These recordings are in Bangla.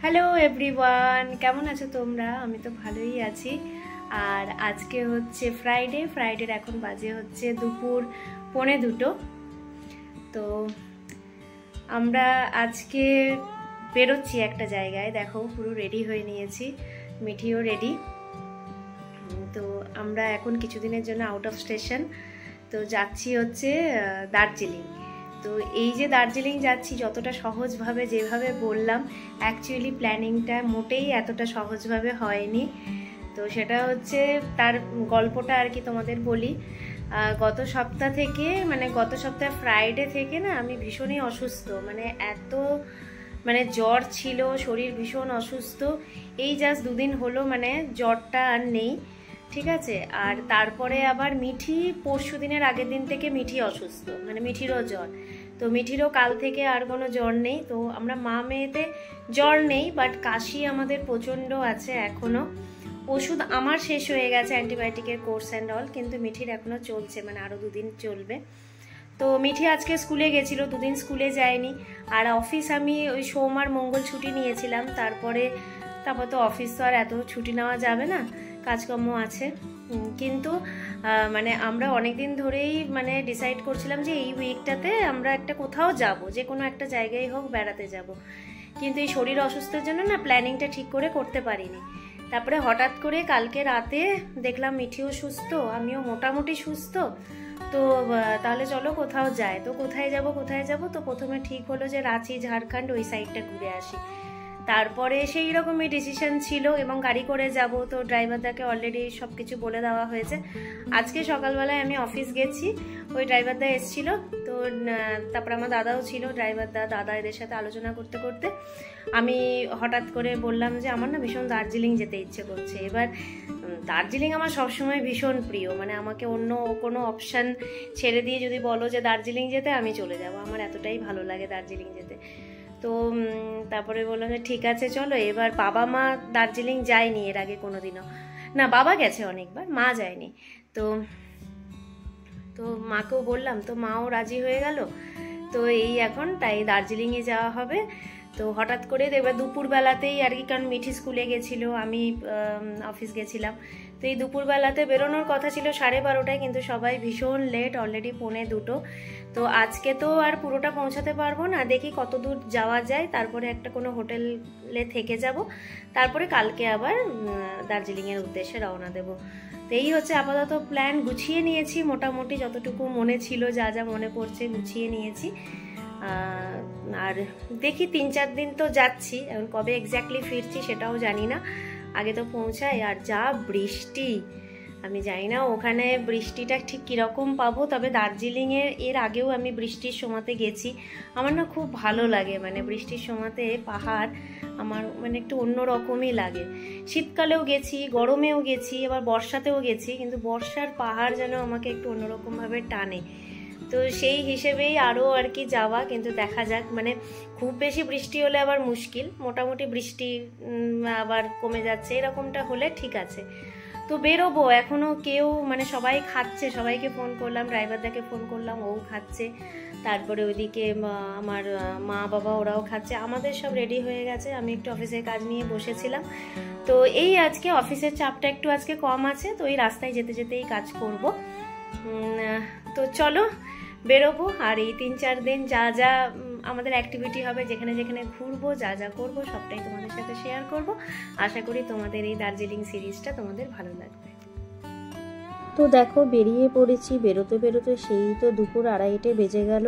হ্যালো এভরিওয়ান, কেমন আছো তোমরা? আমি তো ভালোই আছি। আর আজকে হচ্ছে ফ্রাইডের এখন বাজে হচ্ছে দুপুর 1:45। তো আমরা আজকে বেরোচ্ছি একটা জায়গায়। দেখো পুরো রেডি হয়ে নিয়েছি, মিঠিও রেডি। তো আমরা এখন কিছুদিনের জন্য আউট অফ স্টেশন, তো যাচ্ছি হচ্ছে দার্জিলিং। তো এই যে দার্জিলিং যাচ্ছি, যতটা সহজভাবে যেভাবে বললাম, অ্যাকচুয়ালি প্ল্যানিংটা মোটেই এতটা সহজভাবে হয়নি। তো সেটা হচ্ছে তার গল্পটা আর কি তোমাদের বলি। গত সপ্তাহে ফ্রাইডে থেকে না আমি ভীষণই অসুস্থ, মানে জ্বর ছিল, শরীর ভীষণ অসুস্থ। এই জাস্ট 2 দিন হলো মানে জ্বরটা আর নেই, ঠিক আছে। আর তারপরে আবার মিঠি পরশু দিনের আগের দিন থেকে মিঠি অসুস্থ, মানে মিঠিরও জ্বর। তো মিঠিরও কাল থেকে আর কোনো জ্বর নেই। তো আমরা মা মেয়েতে জ্বর নেই, বাট কাশি আমাদের প্রচণ্ড আছে এখনও। ওষুধ আমার শেষ হয়ে গেছে, অ্যান্টিবায়োটিকের কোর্স অ্যান্ড অল, কিন্তু মিঠির এখনও চলছে, মানে আরও 2 দিন চলবে। তো মিঠি আজকে স্কুলে গেছিল, 2 দিন স্কুলে যায়নি। আর অফিস আমি ওই সোম আর মঙ্গল ছুটি নিয়েছিলাম, তারপর তো অফিস তো আর এত ছুটি নেওয়া যাবে না, কাজকর্ম আছে। কিন্তু মানে আমরা অনেক দিন ধরেই মানে ডিসাইড করছিলাম যে এই উইকটাতে আমরা একটা কোথাও যাব, যে কোনো একটা জায়গায় হোক বেড়াতে যাব। কিন্তু এই শরীর অসুস্থের জন্য না প্ল্যানিংটা ঠিক করে করতে পারিনি। তারপরে হঠাৎ করে কালকে রাতে দেখলাম মিঠিও সুস্থ, আমিও মোটামুটি সুস্থ। তো তাহলে চলো কোথাও যাই। তো কোথায় যাব? তো প্রথমে ঠিক হলো যে রাঁচি, ঝাড়খণ্ড ওই সাইডটা ঘুরে আসি। তারপরে সেই রকমই ডিসিশন ছিল, এবং গাড়ি করে যাব। তো ড্রাইভারদাকে অলরেডি সব কিছু বলে দেওয়া হয়েছে। আজকে সকালবেলায় আমি অফিস গেছি, ওই ড্রাইভারদা এসেছিল। তো তারপর আমার দাদাও ছিল, দাদা এদের সাথে আলোচনা করতে করতে আমি হঠাৎ করে বললাম যে আমার না ভীষণ দার্জিলিং যেতে ইচ্ছে করছে। এবার দার্জিলিং আমার সবসময় ভীষণ প্রিয়, মানে আমাকে অন্য কোনো অপশান ছেড়ে দিয়ে যদি বলো যে দার্জিলিং যেতে, আমি চলে যাব, আমার এতটাই ভালো লাগে দার্জিলিং যেতে। তো তারপরে বললাম যে ঠিক আছে চলো। এবার বাবা মা দার্জিলিং যায়নি এর আগে কোনোদিনও, না বাবা গেছে অনেকবার, মা যায়নি। তো মাকেও বললাম, তো মাও রাজি হয়ে গেল। তো এই এখন তাই দার্জিলিংয়ে যাওয়া হবে। তো হঠাৎ করে এবার দুপুরবেলাতেই আর কি, কারণ মিঠি স্কুলে গেছিলো, আমি অফিস গেছিলাম। তো এই দুপুরবেলাতে বেরোনোর কথা ছিল 12:30টায়, কিন্তু সবাই ভীষণ লেট, অলরেডি 1:45। তো আজকে তো আর পুরোটা পৌঁছাতে পারবো না, দেখি কত দূর যাওয়া যায়। তারপরে একটা কোনো হোটেলে থেকে যাব, তারপরে কালকে আবার দার্জিলিংয়ের উদ্দেশ্যে রওনা দেব। তো এই হচ্ছে আপাতত প্ল্যান। গুছিয়ে নিয়েছি মোটামুটি, যতটুকু মনে ছিল, যা যা মনে পড়ছে গুছিয়ে নিয়েছি। আর দেখি 3-4 দিন তো যাচ্ছি, এখন কবে এক্স্যাক্টলি ফিরছি সেটাও জানি না, আগে তো পৌঁছাই। আর যা বৃষ্টি, আমি জানি না ওখানে বৃষ্টিটা ঠিক কীরকম পাবো। তবে এর আগেও আমি বৃষ্টির সময়তে গেছি, আমার না খুব ভালো লাগে, মানে বৃষ্টির সময়তে পাহাড় আমার মানে একটু অন্যরকমই লাগে। শীতকালেও গেছি, গরমেও গেছি, আবার বর্ষাতেও গেছি, কিন্তু বর্ষার পাহাড় যেন আমাকে একটু অন্যরকমভাবে টানে। তো সেই হিসেবেই আরও আর কি যাওয়া, কিন্তু দেখা যাক। মানে খুব বেশি বৃষ্টি হলে আবার মুশকিল, মোটামুটি বৃষ্টি আবার কমে যাচ্ছে, এরকমটা হলে ঠিক আছে। তো বেরোবো, এখনও কেউ মানে সবাই খাচ্ছে, সবাইকে ফোন করলাম, ড্রাইভারদাকে ফোন করলাম, ও খাচ্ছে। তারপরে ওইদিকে আমার মা বাবা ওরাও খাচ্ছে, আমাদের সব রেডি হয়ে গেছে। আমি একটু অফিসের কাজ নিয়ে বসেছিলাম। তো এই আজকে অফিসের চাপটা একটু আজকে কম আছে, তো এই রাস্তায় যেতে যেতেই কাজ করব। তো চলো বেরোবো। আর এই 3-4 দিন যা যা আমাদের অ্যাক্টিভিটি হবে, যেখানে যেখানে ঘুরবো, যা যা করবো, সবটাই তোমাদের সাথে শেয়ার করব। আশা করি তোমাদের এই দার্জিলিং সিরিজটা তোমাদের ভালো লাগবে। তো দেখো বেরিয়ে পড়েছি, বেরোতে বেরোতে সেই তো দুপুর 2:30 বেজে গেল।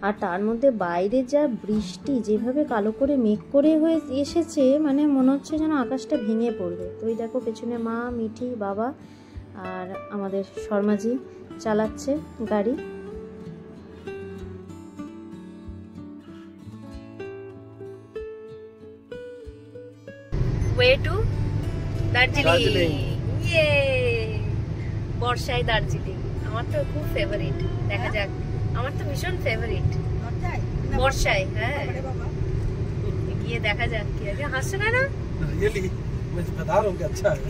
আর তার মধ্যে বাইরে যা বৃষ্টি, যেভাবে কালো করে মেঘ করে হয়ে এসেছে, মানে মনে হচ্ছে যেন আকাশটা ভেঙে পড়বে। তো এই দেখো পেছনে মা, মিঠি, বাবা আর আমাদের শর্মাজি চালাচ্ছে গাড়ি। ওয়ে টু দার্জিলিং, ইয়ে বর্ষায় দার্জিলিং আমার তো খুব ফেভারিট। দেখা যাক, আমার তো ভীষণ ফেভারিট বর্ষায়। হ্যাঁ গিয়ে দেখা যাক কি আছে। হাসছো না? रियली मैं बता रहा हूँ कि अच्छा है।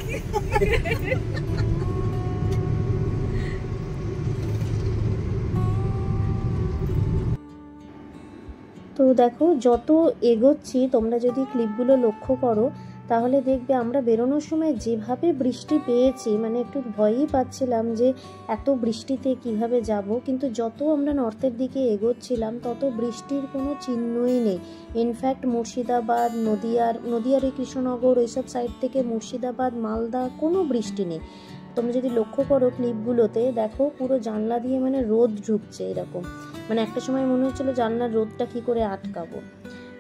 তো দেখো যত এগোচ্ছি তোমরা যদি ক্লিপগুলো লক্ষ্য করো তাহলে দেখবে আমরা বেরোনোর সময় যেভাবে বৃষ্টি পেয়েছি, মানে একটু ভয়ই পাচ্ছিলাম যে এত বৃষ্টিতে কিভাবে যাব, কিন্তু যত আমরা নর্থের দিকে এগোচ্ছিলাম তত বৃষ্টির কোনো চিহ্নই নেই। ইনফ্যাক্ট মুর্শিদাবাদ, নদিয়ার এই কৃষ্ণনগর ওইসব সাইড থেকে মুর্শিদাবাদ, মালদা কোনো বৃষ্টি নেই। তোমরা যদি লক্ষ্য করো ক্লিপগুলোতে দেখো পুরো জানলা দিয়ে মানে রোদ ঢুকছে এরকম, মানে একটা সময় মনে হচ্ছিলো জানলার রোদটা কি করে আটকাবো।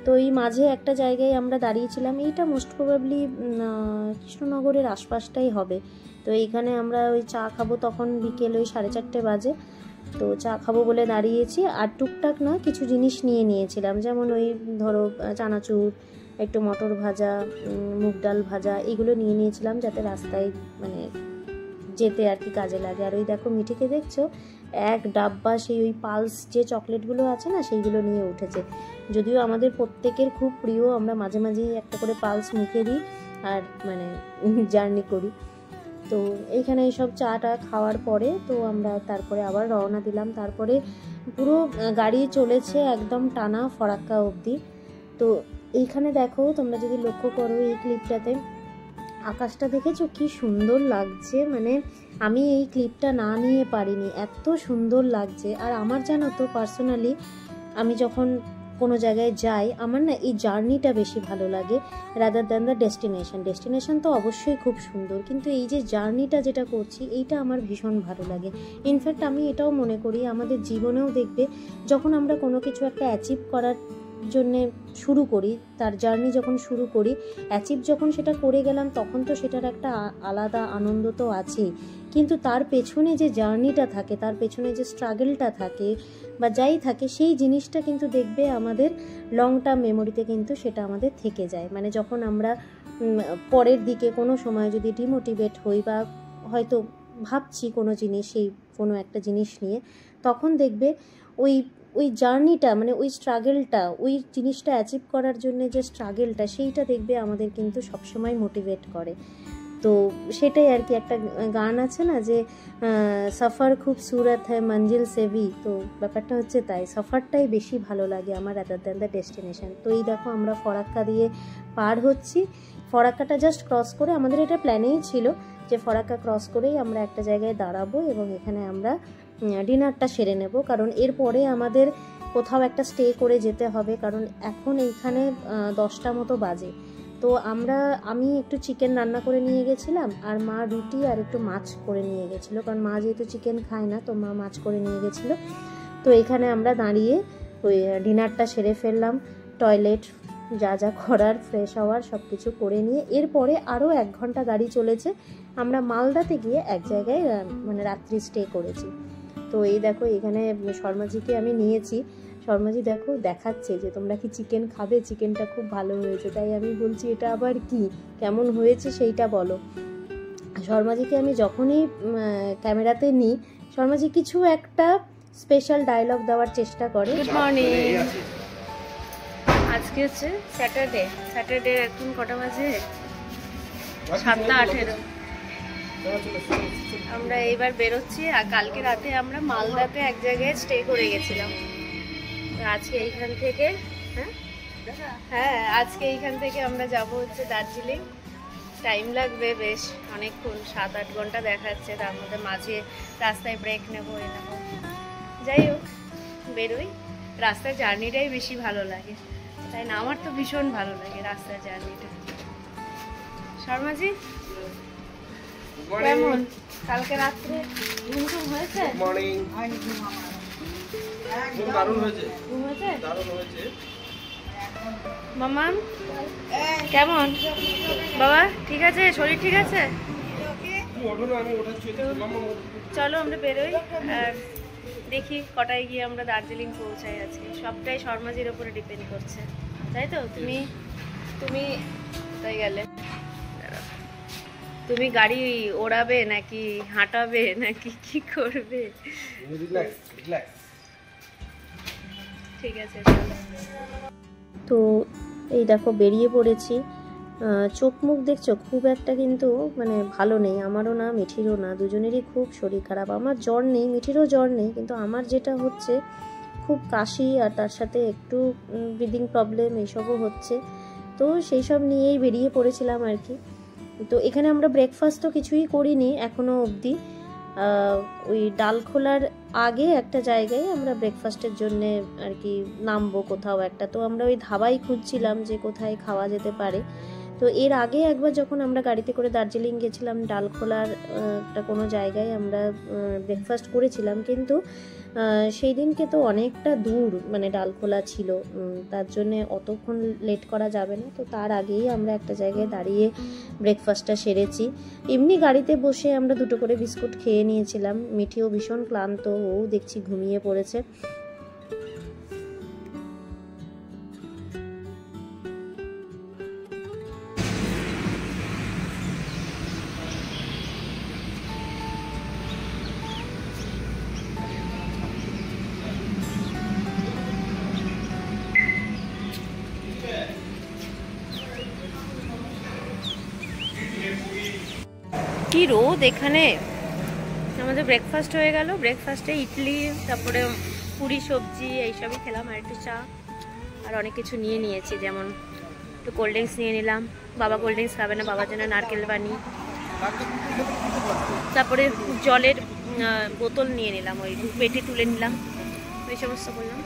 তো এই মাঝে একটা জায়গায় আমরা দাঁড়িয়েছিলাম, এইটা মোস্ট প্রবাবলি কৃষ্ণনগরের আশপাশটাই হবে। তো এইখানে আমরা ওই চা খাবো, তখন বিকেল ওই 4:30 বাজে। তো চা খাবো বলে দাঁড়িয়েছি, আর টুকটাক না কিছু জিনিস নিয়ে নিয়েছিলাম, যেমন ওই ধরো চানাচুর, একটু মটর ভাজা, মুগ ডাল ভাজা, এগুলো নিয়ে নিয়েছিলাম যাতে রাস্তায় মানে যেতে আর কি কাজে লাগে। আর ওই দেখো মিঠিকে দেখছো এক ডাব্বা সেই ওই পালস যে চকলেটগুলো আছে না সেইগুলো নিয়ে উঠেছে। যদিও আমাদের প্রত্যেকের খুব প্রিয়, আমরা মাঝে মাঝেই একটা করে পালস মুখে দিই আর মানে জার্নি করি। তো এইখানে এইসব চাটা খাওয়ার পরে তো আমরা তারপরে আবার রওনা দিলাম। তারপরে পুরো গাড়ি চলেছে একদম টানা ফরাক্কা অবধি। তো এইখানে দেখো তোমরা যদি লক্ষ্য করো এই ক্লিপটাতে আকাশটা দেখেছো কি সুন্দর লাগছে, মানে আমি এই ক্লিপটা না নিয়ে পারিনি, এত সুন্দর লাগছে। আর আমার জানো তো পার্সোনালি আমি যখন কোনো জায়গায় যাই আমার না এই জার্নিটা বেশি ভালো লাগে রাদার দ্যান দ্য ডেস্টিনেশন তো অবশ্যই খুব সুন্দর, কিন্তু এই যে জার্নিটা যেটা করছি এইটা আমার ভীষণ ভালো লাগে। ইনফ্যাক্ট আমি এটাও মনে করি আমাদের জীবনেও দেখবে যখন আমরা কোনো কিছু একটা অ্যাচিভ করার জন্যে শুরু করি, তার জার্নি যখন শুরু করি, অ্যাচিভ যখন সেটা করে গেলাম তখন তো সেটার একটা আলাদা আনন্দ তো আছেই, কিন্তু তার পেছনে যে জার্নিটা থাকে, তার পেছনে যে স্ট্রাগলটা থাকে বা যাই থাকে, সেই জিনিসটা কিন্তু দেখবে আমাদের লং টার্ম মেমোরিতে কিন্তু সেটা আমাদের থেকে যায়। মানে যখন আমরা পরের দিকে কোনো সময় যদি ডিমোটিভেট হই বা হয়তো ভাবছি কোনো জিনিস, সেই কোনো একটা জিনিস নিয়ে, তখন দেখবে ওই জার্নিটা মানে ওই স্ট্রাগলটা, ওই জিনিসটা অ্যাচিভ করার জন্য যে স্ট্রাগলটা, সেইটা দেখবে আমাদের কিন্তু সবসময় মোটিভেট করে। তো সেটাই আর কি, একটা গান আছে না যে সফর খুবসুরত হ্যায় মঞ্জিল সেভি, তো ব্যাপারটা হচ্ছে তাই, সফরটাই বেশি ভালো লাগে আমার রাদার দ্যান দ্য ডেস্টিনেশন। তো এই দেখো আমরা ফরাক্কা দিয়ে পার হচ্ছি, ফরাক্কাটা জাস্ট ক্রস করে আমাদের এটা প্ল্যানেই ছিল যে ফরাক্কা ক্রস করেই আমরা একটা জায়গায় দাঁড়াবো এবং এখানে আমরা ডিনারটা সেরে নেব, কারণ এরপরে আমাদের কোথাও একটা স্টে করে যেতে হবে, কারণ এখন এইখানে 10টা মতো বাজে। তো আমি একটু চিকেন রান্না করে নিয়ে গেছিলাম আর মা রুটি আর একটু মাছ করে নিয়ে গেছিলো, কারণ মা যেহেতু চিকেন খায় না তো মা মাছ করে নিয়ে গেছিলো। তো এখানে আমরা দাঁড়িয়ে ওই ডিনারটা সেরে ফেললাম, টয়লেট যা যা করার, ফ্রেশ হওয়ার সব কিছু করে নিয়ে এরপরে আরও 1 ঘন্টা গাড়ি চলেছে, আমরা মালদাতে গিয়ে এক জায়গায় মানে রাত্রি স্টে করেছি। তো এই দেখো এখানে শর্মাজিকে আমি নিয়েছি, শর্মাজি দেখো দেখাচ্ছে যে তোমরা কি চিকেন খাবে, চিকেনটা খুব ভালো হয়েছে। তাই আমি বলছি এটা আবার কি, কেমন হয়েছে সেইটা বলো। শর্মাজিকে আমি যখনই ক্যামেরাতে নিই শর্মাজি কিছু একটা স্পেশাল ডায়লগ দেওয়ার চেষ্টা করে। গুড মর্নিং, আজকে হচ্ছে স্যাটারডে এখন কটা বাজে? 7:18। আমরা এইবার বেরোচ্ছি, আর কালকে রাতে আমরা মালদাতে এক জায়গায় স্টে করে গেছিলাম। আজকে এইখান থেকে আজকে এইখান থেকে আমরা যাব হচ্ছে দার্জিলিং। টাইম লাগবে বেশ অনেকক্ষণ, 7-8 ঘন্টা দেখাচ্ছে, তার মধ্যে মাঝে রাস্তায় ব্রেক নেবো যাই হোক বেরোই। রাস্তার জার্নিটাই বেশি ভালো লাগে, তাই না? আমার তো ভীষণ ভালো লাগে রাস্তার জার্নিটা। শর্মাজি কেমন কালকে রাত্রে ঘুম হয়েছে? মামা কেমন বাবা? ঠিক আছে, শরীর ঠিক আছে? চলো আমরা বেরোই আর দেখি কটায় গিয়ে আমরা দার্জিলিং পৌঁছাই। আজকে সবটাই শর্মাজির ওপরে ডিপেন্ড করছে, তাই তো? তুমি তাই গেলে তুমি গাড়ি ওড়াবে নাকি হাঁটাবে নাকি কি করবে? ঠিক আছে। তো এই দেখো বেরিয়ে পড়েছি, চোখ মুখ দেখছো খুব একটা কিন্তু মানে ভালো নেই, আমারও না মিঠিরও না, দুজনেরই খুব শরীর খারাপ। আমার জ্বর নেই, মিঠিরও জ্বর নেই, কিন্তু আমার যেটা হচ্ছে খুব কাশি আর তার সাথে একটু ব্রিদিং প্রবলেম এইসবও হচ্ছে, তো সেই সব নিয়েই বেরিয়ে পড়েছিলাম আর কি। তো এখানে আমরা ব্রেকফাস্ট তো কিছুই করিনি এখনও অবধি। ওই ডালখোলার আগে একটা জায়গায় আমরা ব্রেকফাস্টের জন্যে আর কি নামবো কোথাও একটা, তো আমরা ওই ধাবাই খুঁজছিলাম যে কোথায় খাওয়া যেতে পারে। তো এর আগে একবার যখন আমরা গাড়িতে করে দার্জিলিং গেছিলাম, ডালখোলার একটা কোনো জায়গায় আমরা ব্রেকফাস্ট করেছিলাম, কিন্তু সেই দিনকে তো অনেকটা দূর মানে ডালখোলা ছিল, তার জন্যে অতক্ষণ লেট করা যাবে না, তো তার আগেই আমরা একটা জায়গায় দাঁড়িয়ে ব্রেকফাস্টটা সেরেছি। এমনি গাড়িতে বসে আমরা 2টো করে বিস্কুট খেয়ে নিয়েছিলাম। মিঠিও ভীষণ ক্লান্ত, ও দেখছি ঘুমিয়ে পড়েছে। কি রোদ এখানে। আমাদের ব্রেকফাস্ট হয়ে গেল, ব্রেকফাস্টে ইডলি, তারপরে পুরি সবজি এইসবই খেলাম, আর একটু চা আর অনেক কিছু নিয়ে নিয়েছি, যেমন একটু কোল্ড ড্রিঙ্কস নিয়ে নিলাম। বাবা কোল্ড ড্রিঙ্কস খাবে না, বাবার জন্য নারকেল পানি, তারপরে জলের বোতল নিয়ে নিলাম, ওই পেটি তুলে নিলাম, এই সমস্ত করলাম।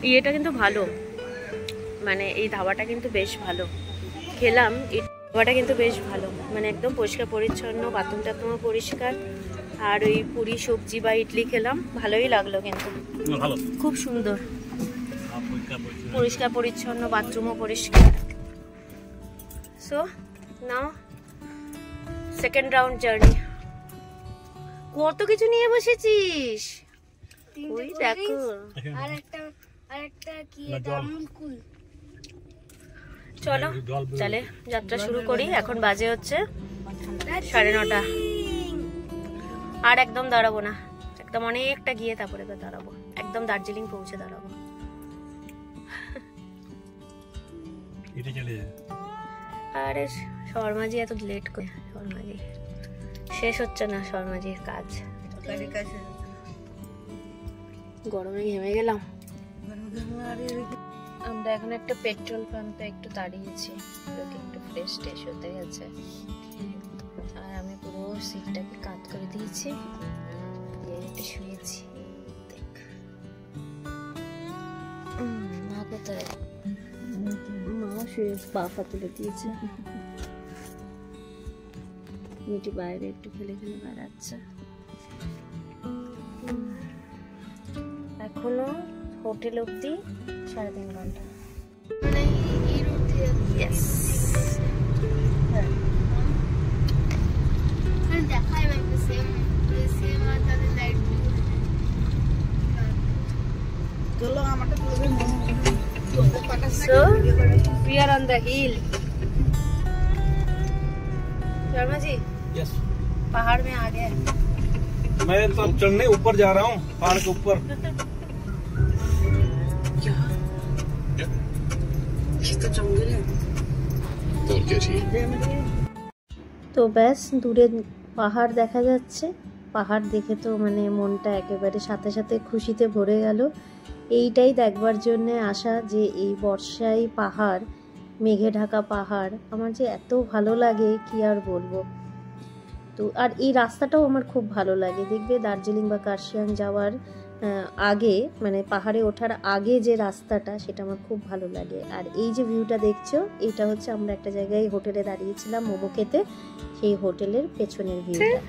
ইয়েটা কিন্তু ভালো, মানে এই ধাবাটা কিন্তু বেশ ভালো, খেলাম এই ধাবাটা কিন্তু বেশ ভালো, মানে একদম পরিষ্কার পরিচ্ছন্ন, বাথরুম টাথরুমও পরিষ্কার, আর ওই পুরি সবজি বা ইডলি খেলাম, ভালোই লাগলো, কিন্তু খুব সুন্দর, পরিষ্কার পরিচ্ছন্ন, বাথরুমও পরিষ্কার। So now second round journey. কত কিছু নিয়ে বসেছিস, ওই দেখো, চলো চলে যাত্রা শুরু করি। এখন বাজে হচ্ছে 9:30, আর একদম দাঁড়াবো না, একদম অনেকটা গিয়ে তারপরে দাঁড়াবো, একদম দার্জিলিং পৌঁছে দাঁড়াবো। আরে শর্মাজি এত লেট করে, শর্মাজি শেষ হচ্ছে না, শর্মাজির কাজ, গরমে ঘেমে গেলাম। আমরা এখন একটা পেট্রোল পাম্পে একটু দাঁড়িয়েছি, লোকে একটু ফ্রেশ ট্রেশ হতে গেছে, আর আমি পুরো সিটটাকে কাট করে দিয়েছি, একটু শুয়েছি। দেখ মা কোথায়, মা শুয়ে পা তুলে দিয়েছে, মিটি বাইরে একটু খেলে খেলে বেড়াচ্ছে। এখনো হোটেল অব্দি 3.5 ঘন্টা। So we are on the hill. Sharma ji, yes, पहाड़ में आ गए। मैं तो चढ़ने ऊपर जा रहा हूँ, पहाड़ के ऊपर। তো ব্যাস দূরে পাহাড় দেখা যাচ্ছে, পাহাড় দেখে তো মানে মনটা একেবারে সাথে সাথে খুশিতে ভরে গেল। এইটাই দেখবার জন্যে আসা, যে এই বর্ষায় পাহাড়, মেঘে ঢাকা পাহাড় আমার যে এত ভালো লাগে কি আর বলবো। তো আর এই রাস্তাটাও আমার খুব ভালো লাগে, দেখবে দার্জিলিং বা কার্শিয়াং যাওয়ার আগে মানে পাহাড়ে ওঠার আগে যে রাস্তাটা, সেটা আমার খুব ভালো লাগে। আর এই যে ভিউটা দেখছো, এটা হচ্ছে আমরা একটা জায়গায় হোটেলে দাঁড়িয়েছিলাম মোমো খেতে, সেই হোটেলের পেছনের ভিউটা।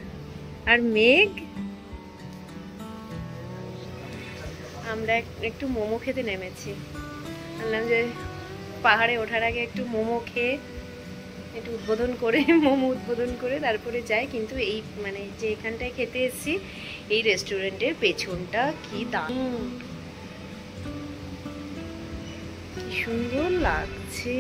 আর মেঘ, আমরা একটু মোমো খেতে নেমেছি, বললাম যে পাহাড়ে ওঠার আগে একটু মোমো খেয়ে একটু উদ্বোধন করে, মোমো উদ্বোধন করে তারপরে যাই। কিন্তু এই মানে যে এখানটায় খেতে এসেছি, এই রেস্টুরেন্টের পেছনটা কি দারুণ, কি সুন্দর লাগছে।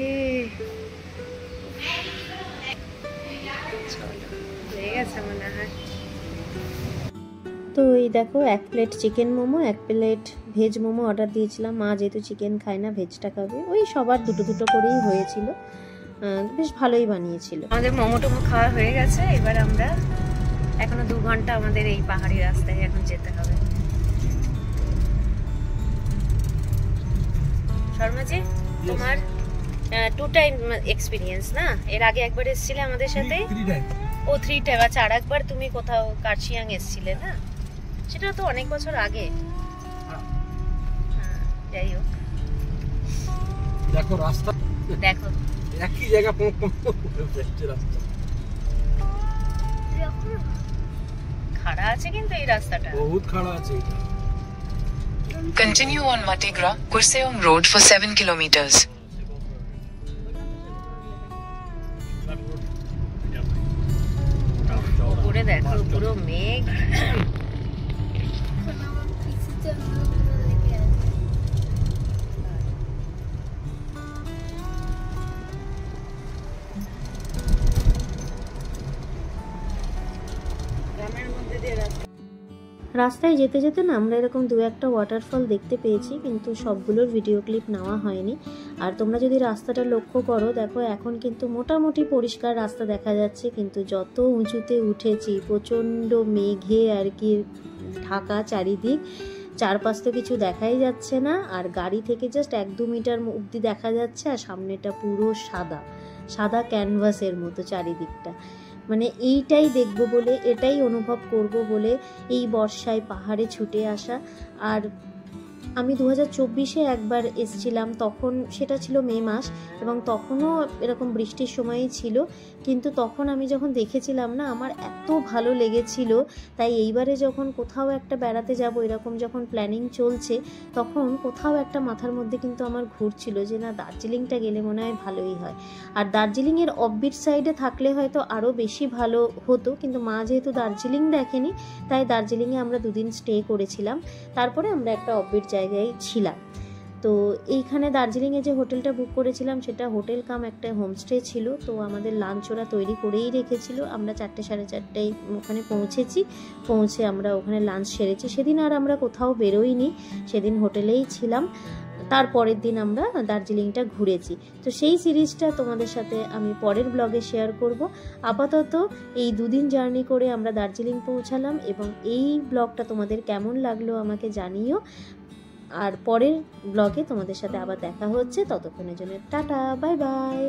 চলো, হয়ে গেছে মনে হয়। তো এই দেখো 1 plate chicken momo, 1 plate veg momo order দিয়েছিলাম। মা যেহেতু চিকেন খায় না, ভেজটা খাবে, ওই সবার দুটো দুটো করেই হয়েছিল। বেশ ভালোই বানিয়েছিল। আমাদের মোমো টোমো খাওয়া হয়ে গেছে, এবার আমরা এখনো 2 ঘন্টা আমাদের এই পাহাড়ি রাস্তায় এখন যেতে হবে। শর্মাজি, তোমার 2 টাইম এক্সপিরিয়েন্স না? এর আগে একবার এসেছিলে আমাদের সাথে? 3 টাইম। আচ্ছা, আর একবার তুমি কোথাও কার্শিয়াং এসেছিলে না? সেটা তো অনেক বছর আগে। যাই হোক, দেখো রাস্তা, দেখো একই জায়গা রাস্তা খাড়া আছে, কিন্তু এই রাস্তাটা বহুত খাড়া আছে। Continue on Matigra, Kurseong Road for 7 kilometers. উপরে দেখো, পুরো মেঘ। রাস্তায় যেতে যেতে না আমরা এরকম 2-1টা ওয়াটারফল দেখতে পেয়েছি, কিন্তু সবগুলোর ভিডিও ক্লিপ নেওয়া হয়নি। আর তোমরা যদি রাস্তাটা লক্ষ্য করো, দেখো এখন কিন্তু মোটামুটি পরিষ্কার রাস্তা দেখা যাচ্ছে, কিন্তু যত উঁচুতে উঠেছি প্রচণ্ড মেঘে আর কি ঢাকা চারিদিক, চারপাশ তো কিছু দেখাই যাচ্ছে না। আর গাড়ি থেকে জাস্ট 1-2 মিটার অবধি দেখা যাচ্ছে, আর সামনেটা পুরো সাদা সাদা ক্যানভাসের মতো চারিদিকটা। মানে এইটাই দেখবো বলে, এটাই অনুভব করব বলে এই বর্ষায় পাহাড়ে ছুটে আসা। আর আমি 2024-এ একবার এসেছিলাম, তখন সেটা ছিল মে মাস, এবং তখনও এরকম বৃষ্টির সময়ই ছিল, কিন্তু তখন আমি যখন দেখেছিলাম না, আমার এত ভালো লেগেছিল। তাই এইবারে যখন কোথাও একটা বেড়াতে যাব, এরকম যখন প্ল্যানিং চলছে, তখন কোথাও একটা মাথার মধ্যে কিন্তু আমার ঘুরছিল যে না, দার্জিলিংটা গেলে মনে হয় ভালোই হয়। আর দার্জিলিংয়ের অফবিট সাইডে থাকলে হয়তো আরও বেশি ভালো হতো, কিন্তু মা যেহেতু দার্জিলিং দেখেনি, তাই দার্জিলিংয়ে আমরা 2 দিন স্টে করেছিলাম। তারপরে আমরা একটা অফবিট জায়গায় ছিলাম। তো এইখানে দার্জিলিংয়ে যে হোটেলটা বুক করেছিলাম, সেটা হোটেল কাম একটা হোমস্টে ছিল। তো আমাদের লাঞ্চ ওরা তৈরি করেই রেখেছিল। আমরা 4টে 4:30টায় ওখানে পৌঁছে আমরা ওখানে লাঞ্চ সেরেছি। সেদিন আর আমরা কোথাও বেরোইনি, সেদিন হোটেলেই ছিলাম। তারপরের দিন আমরা দার্জিলিংটা ঘুরেছি। তো সেই সিরিজটা তোমাদের সাথে আমি পরের ব্লগে শেয়ার করব। আপাতত এই 2 দিন জার্নি করে আমরা দার্জিলিং পৌঁছালাম, এবং এই ব্লগটা তোমাদের কেমন লাগলো আমাকে জানিও। আর পরের ব্লগে তোমাদের সাথে আবার দেখা হচ্ছে। ততক্ষণের জন্য টাটা, বাই বাই।